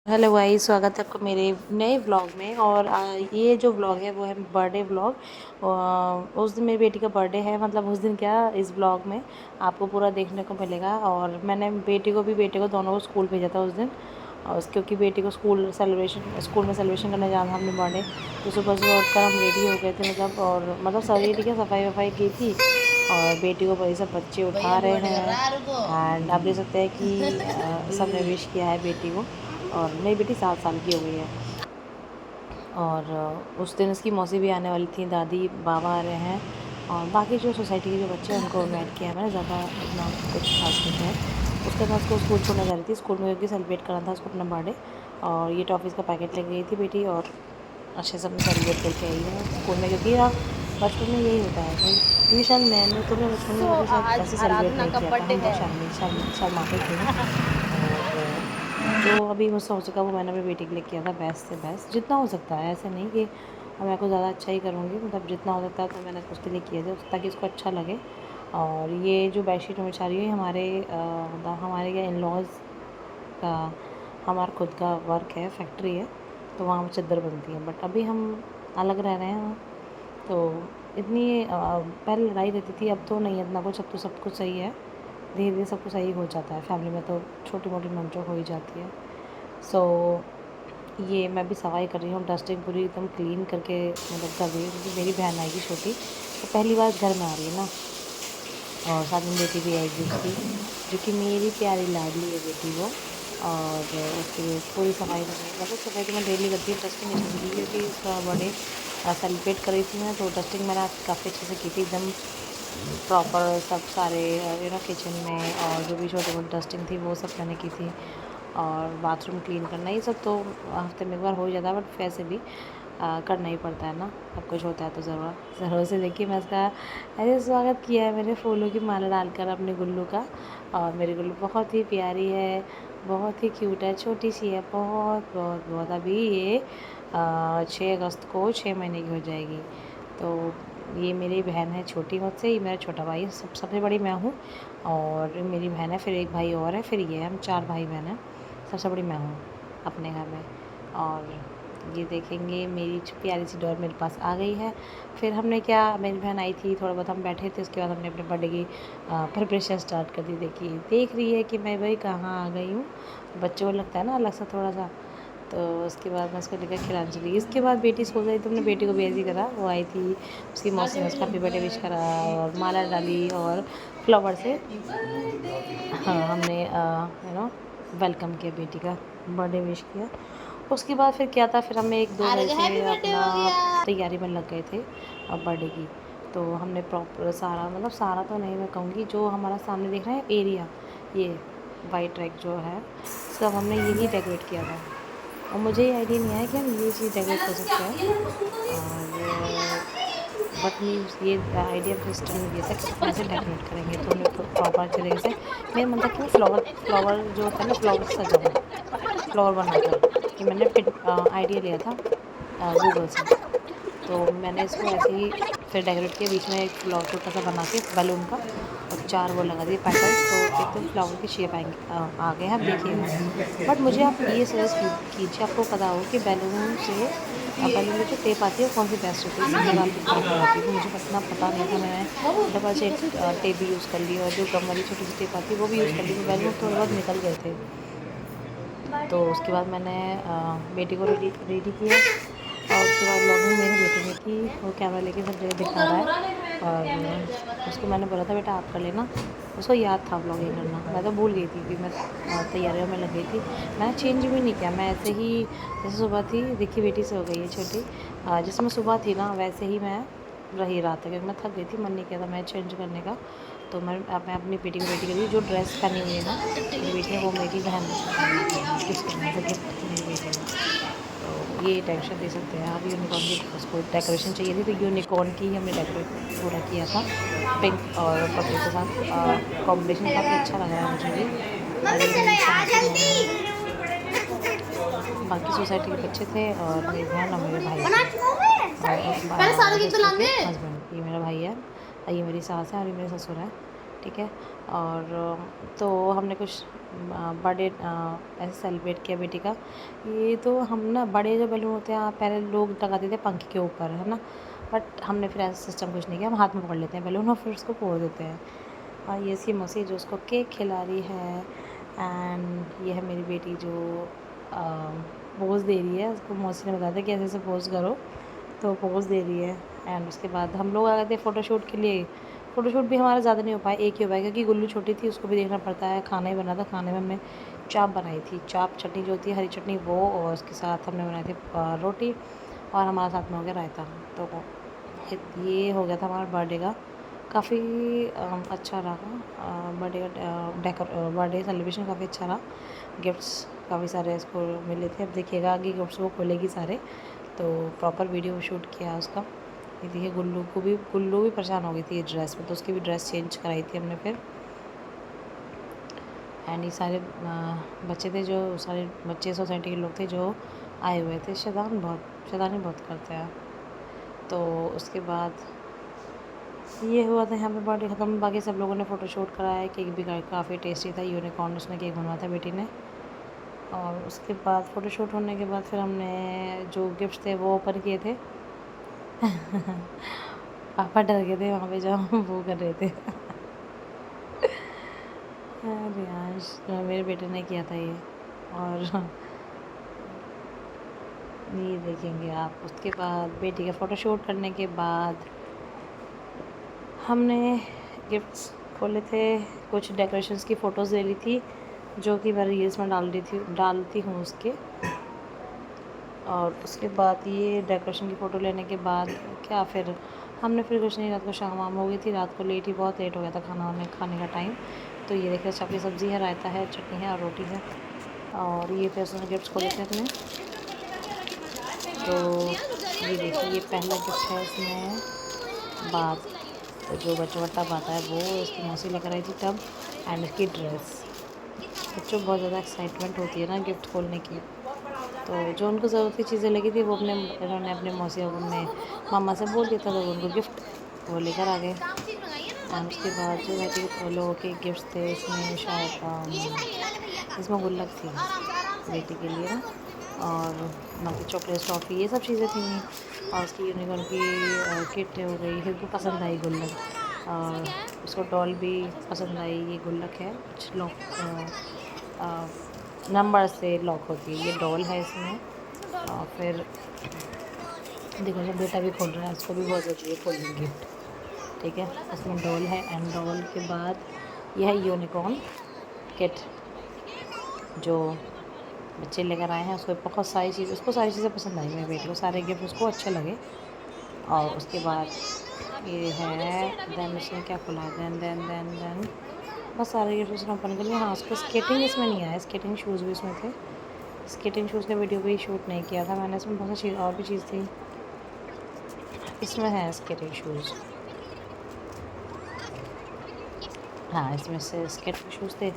Hello guys, स्वागत है आपका मेरे नए व्लॉग में। और ये जो व्लॉग है वो है बर्थडे व्लॉग। उस दिन मेरी बेटी का बर्थडे है, मतलब उस दिन क्या, इस व्लॉग में आपको पूरा देखने को मिलेगा। और मैंने बेटे को दोनों को स्कूल भेजा था उस दिन, और क्योंकि बेटी को स्कूल में सेलिब्रेशन करने जाना था हमने बर्थडे। तो सुबह सुबह उठकर हम रेडी हो गए थे, मतलब सारी ठीक है, सफाई वफाई की थी। और बेटी को वही सब बच्चे उठा रहे हैं। एंड आप देख सकते हैं कि सबने विश किया है बेटी को। और मेरी बेटी 7 साल की हो गई है। और उस दिन उसकी मौसी भी आने वाली थी, दादी बाबा आ रहे हैं। और बाकी जो सोसाइटी के जो बच्चे हैं उनको इनवाइट किया है मैंने, ज़्यादा इतना कुछ खास नहीं है। उसके बाद उसको स्कूल छोड़ने जा रही थी, स्कूल में क्योंकि सेलिब्रेट करना था उसको अपना बर्थडे। और ये टॉफ़ीज़ का पैकेट लेके गई थी बेटी, और अच्छे से अपने सेलिब्रेट करके आई है स्कूल में। क्योंकि बचपन में यही होता है भाई, क्योंकि शायद मैंने तो अपने बचपन में कभी शायद आज ऐसे सेलिब्रेट आराधना नहीं का किया था, बर्थडे हम बहुत है। शर्माते थे। और जो अभी मुझसे हो सका वो मैंने अपनी बेटी के लिए किया था, बेस्ट से बेस्ट जितना हो सकता है। ऐसे नहीं कि मैं कुछ ज़्यादा अच्छा ही करूँगी, मतलब जितना हो सकता है तो मैंने उसके लिए किया था ताकि उसको अच्छा लगे। और ये जो बेडशीट मैं बिछा रही हूँ मतलब हमारे क्या इन लॉज़ का, हमारा खुद का वर्क है, फैक्ट्री है। तो वहाँ पर चादर बनती है, बट अभी हम अलग रह रहे हैं। तो इतनी पहले लड़ाई रहती थी, अब तो नहीं इतना कुछ, अब तो सब कुछ सही है। धीरे धीरे सब कुछ सही हो जाता है फैमिली में, तो छोटी मोटी नोक-झोंक हो ही जाती है। सो ये मैं भी सफाई कर रही हूँ, डस्टिंग पूरी एकदम क्लीन करके मतलब कर रही हूँ, क्योंकि मेरी बहन आएगी छोटी, वो पहली बार घर में आ रही है ना। और साथ में बेटी भी आएगी उसकी, जो कि मेरी प्यारी लाडली है बेटी वो। और उसके लिए पूरी सफाई करनी, मतलब सफाई तो मैं डेली करती हूँ, डस्टिंग नहीं छोड़ती, क्योंकि उसका बर्थडे सेलिब्रेट कर रही थी मैं, तो डस्टिंग मैंने आज काफ़ी अच्छे से की थी, एकदम प्रॉपर सब सारे किचन में। और जो भी छोटी मोटी डस्टिंग थी वो सब मैंने की थी। और बाथरूम क्लीन करना, ये सब तो हफ्ते में एक बार हो ही जाता है, बट वैसे भी करना ही पड़ता है ना, सब कुछ होता है तो ज़रूर से। देखिए मैं इसका ऐसे स्वागत किया है मैंने फूलों की माला डालकर अपने गुल्लू का। और मेरी गुल्लू बहुत ही प्यारी है, बहुत ही क्यूट है, छोटी सी है, बहुत बहुत बहुत। अभी ये 6 अगस्त को 6 महीने की हो जाएगी। तो ये मेरी बहन है छोटी मुझसे, ये मेरा छोटा भाई है, सबसे बड़ी मैं हूँ। और मेरी बहन है, फिर एक भाई और है, फिर ये हम 4 भाई बहन हैं। सबसे बड़ी मैं हूँ अपने घर में। और ये देखेंगे मेरी प्यारी सी डॉल मेरे पास आ गई है। फिर हमने क्या, मेरी बहन आई थी, थोड़ा बहुत हम बैठे थे, उसके बाद हमने अपने बर्थडे की प्रिपरेशन स्टार्ट कर दी। देखिए देख रही है कि मैं भाई कहाँ आ गई हूँ, बच्चों को लगता है ना अलग सा थोड़ा सा। तो उसके बाद मैं उसको लेकर खिलाने चली गई। इसके बाद बेटी सो गई तो हमने बेटी को भी ऐसे ही करा, वो आई थी, उसकी मौसी ने उसका हैप्पी बर्थडे विश करा और माला डाली और फ्लावर से हाँ हमने वेलकम किया, बेटी का बर्थडे विश किया। उसके बाद फिर क्या था, फिर हमें 1-2 बजे हैप्पी से बर्थडे अपना हो गया। तैयारी में लग गए थे बर्थडे की। तो हमने प्रॉपर सारा, मतलब सारा तो नहीं मैं कहूँगी, जो हमारा सामने देख रहे हैं एरिया, ये वाइट ट्रैक जो है, सब हमने यही डेकोरेट किया था। और मुझे ये आइडिया नहीं आया कि हम ये चीज़ डेकोरेट कर सकते हैं। और बट मीन्स ये आइडिया अपने सिस्टर ने दिया था कि इसको कैसे डेकोरेट करेंगे, तो हमने प्रॉपर अच्छे तरीके से, मेरा मन था कि मैं फ्लावर जो होता है ना, फ्लावर से सजाऊँ, फ्लावर बनाकर। ये मैंने आइडिया लिया था गूगल से। तो मैंने इसको ऐसे ही फिर डेकोरेट किया, बीच में एक फ्लावर छोटा सा बना के बैलून का, और 4 वो लगा दिए पेटल्स, तो एकदम फ्लावर की शेप आ गए, आप देखिएगा। बट मुझे आप ये सजेस्ट कीजिए, आपको पता हो कि बैलून में जो टेप आती है वो कौन सी बेस्ट होती है, सिंगल वाली नॉर्मल वाली, वो मुझे इतना पता नहीं था। मैंने डबल शेड टेप भी यूज़ कर ली, और जो गम वाली छोटी सी टेप आती है वो भी यूज़ कर ली, तो बैलून थोड़े बहुत निकल गए थे। तो उसके बाद मैंने बेटी को रेडी किया। और उसके बाद व्लॉगिंग मेरे बेटे ने की, वो कैमरा लेके सब जगह दिखा रहा है। और उसको मैंने बोला था बेटा आप कर लेना, उसको याद था व्लॉगिंग करना, मैं तो भूल गई थी कि मैं तैयारियों में लग गई थी। मैंने चेंज भी नहीं किया, मैं ऐसे ही जैसे सुबह थी, देखी बेटी से हो गई है छोटी, जिसमें सुबह थी ना वैसे ही मैं रही रात तक, क्योंकि मैं थक गई थी, मन नहीं किया था मैं चेंज करने का। तो मैं अपनी बेटी को रेडी करी, जो ड्रेस पहनी हुई है ना मेरी बेटी ने, वो मेरी बहन गिफ्ट में गिफ्ट थी मेरी बेटी ने। तो ये टेंशन दे सकते हैं आप, यूनिकॉर्न की उसको डेकोरेशन चाहिए थी, तो यूनिकॉर्न की हमने डेकोरेट पूरा किया था, पिंक और पर्पल के साथ कॉम्बिनेशन काफ़ी अच्छा लग रहा है मुझे भी। और ये मेरी सास है, बाकी सोसाइटी के बच्चे थे, और मेरी बहन और मेरे भाई थे, और पहले सारे गीत तो सिस्टर के लाएंगे। हस्बैंड। ये मेरा भाई है, और ये मेरी सास है, और ये मेरे ससुर है, ठीक है। और तो हमने कुछ बर्थडे ऐसे सेलिब्रेट किया बेटी का। ये तो हम ना बड़े जो बैलून होते हैं पहले लोग लगाते थे पंखे के ऊपर, है ना, बट हमने फिर ऐसा सिस्टम कुछ नहीं किया, हम हाथ में पकड़ लेते हैं बैलून और फिर उसको फोड़ देते हैं। और ये इसकी मौसी जो उसको केक खिला रही है, एंड ये है मेरी बेटी जो पोज़ दे रही है। उसको मौसी ने बताया था कि ऐसे ऐसे पोज़ करो, तो पोज़ दे रही है। एंड उसके बाद हम लोग आ गए थे फ़ोटोशूट के लिए। फ़ोटोशूट भी हमारा ज़्यादा नहीं हो पाया, एक ही हो पाया क्योंकि गुल्लू छोटी थी, उसको भी देखना पड़ता है। खाना ही बना था, खाने में हमने चाप बनाई थी, चाप चटनी जो होती है हरी चटनी वो, और उसके साथ हमने बनाई थी रोटी, और हमारा साथ में हो गया रायता। तो ये हो गया था हमारा बर्थडे का। काफ़ी अच्छा रहा बर्थडे का बर्थडे सेलिब्रेशन, काफ़ी अच्छा रहा। गिफ्ट्स काफ़ी सारे इसको मिले थे। अब देखिएगा आगे गिफ्ट्स वो खोलेगी सारे, तो प्रॉपर वीडियो शूट किया उसका। ये देखिए गुल्लू भी परेशान हो गई थी ये ड्रेस में, तो उसकी भी ड्रेस चेंज कराई थी हमने फिर। एंड ये सारे बच्चे थे, जो सारे बच्चे सोसाइटी के लोग थे जो आए हुए थे। शैतानी बहुत करते हैं। तो उसके बाद ये हुआ था यहाँ पे बर्थडे ख़त्म। बाकी सब लोगों ने फ़ोटोशूट कराया। केक भी काफ़ी टेस्टी था, यूनिकॉर्न उसने केक बनवाया था बेटी ने। और उसके बाद फ़ोटोशूट होने के बाद फिर हमने जो गिफ्ट्स थे वो ओपन किए थे। पापा डर गए थे वहाँ पे जब हम वो कर रहे थे। अरे यार, मेरे बेटे ने किया था ये। और ये देखेंगे आप। उसके बाद बेटी का फ़ोटोशूट करने के बाद हमने गिफ्ट्स खोले थे। कुछ डेकोरेशंस की फ़ोटोज़ ले ली थी जो कि मैं रील्स में डालती हूँ उसके। और उसके बाद ये डेकोरेशन की फ़ोटो लेने के बाद क्या फिर हमने फिर कुछ नहीं, रात को शाम वाम हो गई थी, रात को बहुत लेट हो गया था खाने का टाइम। तो ये देखिए सब्ज़ी है, रायता है, चटनी है और रोटी है। और ये फिर उसने गिफ्ट्स खोले थे अपने। तो ये देखिए ये पहला गिफ्ट है इसमें बात, जो बच्चा आता है वो इसकी मौसी लेकर आई थी तब। एंड इसकी ड्रेस, बच्चों को बहुत ज़्यादा एक्साइटमेंट होती है ना गिफ्ट खोलने की। तो जो उनको ज़रूरत की चीज़ें लगी थी वो इन्होंने अपने मौसी और अपने मामा से बोल दिया था, तो उनको गिफ्ट वो लेकर आ गए। एंड उसके बाद जो बेटी के लोगों के गिफ्ट्स थे, इसमें शायद इसमें गुल्लक थी बेटी के लिए ना, और बाकी चॉकलेट टॉफ़ी ये सब चीज़ें थी। और उसकी यूनिकॉर्न की किट हो गई, उसको पसंद आई गुल्लक। और उसको डॉल भी पसंद आई। ये गुल्लक है, कुछ नंबर से लॉक होती है, ये डॉल है इसमें। और फिर देखो जब बेटा भी खोल रहा है, उसको भी बहुत ज़रूरी है खोलने गिफ्ट, ठीक है। उसमें डॉल है, एंड डॉल के बाद यह है यूनिकॉर्न किट जो बच्चे लेकर आए हैं। उसको बहुत सारी चीज़ें पसंद आई, मेरे बेटे को सारे गिफ्ट उसको अच्छे लगे। और उसके बाद ये है, देन उसने क्या खोला, देन बस सारे गिफ्ट उसने ओपन कर लिया। हाँ, उसको स्केटिंग इसमें नहीं आया, स्केटिंग शूज़ भी इसमें थे। स्केटिंग शूज़ का वीडियो भी शूट नहीं किया था मैंने, इसमें बहुत सी और भी चीज़ थी। इसमें है स्केटिंग शूज़, हाँ इसमें से स्केटिंग शूज़ थे।